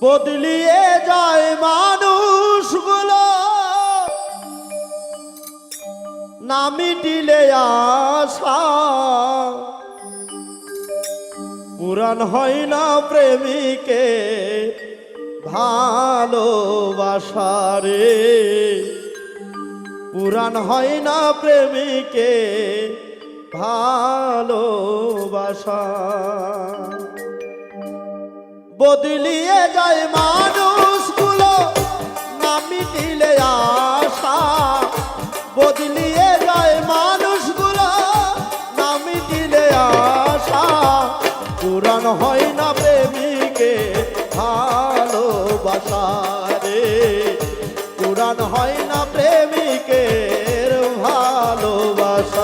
বদলিয়ে যায় মানুষগুলো, না মিটিলে আশা পুরাণ হয় না প্রেমিকে ভালোবাসা রে, পুরাণ হয় না প্রেমিকে ভালোবাসা। বদলিয়ে যায় মানুষগুলো, না মিটিলে আশা বদলিয়ে যায় মানুষগুলো, না মিটিলে আশা পুরাণ হয় না প্রেমিকে ভালোবাসা রে, পুরাণ হয় না প্রেমিকের ভালোবাসা।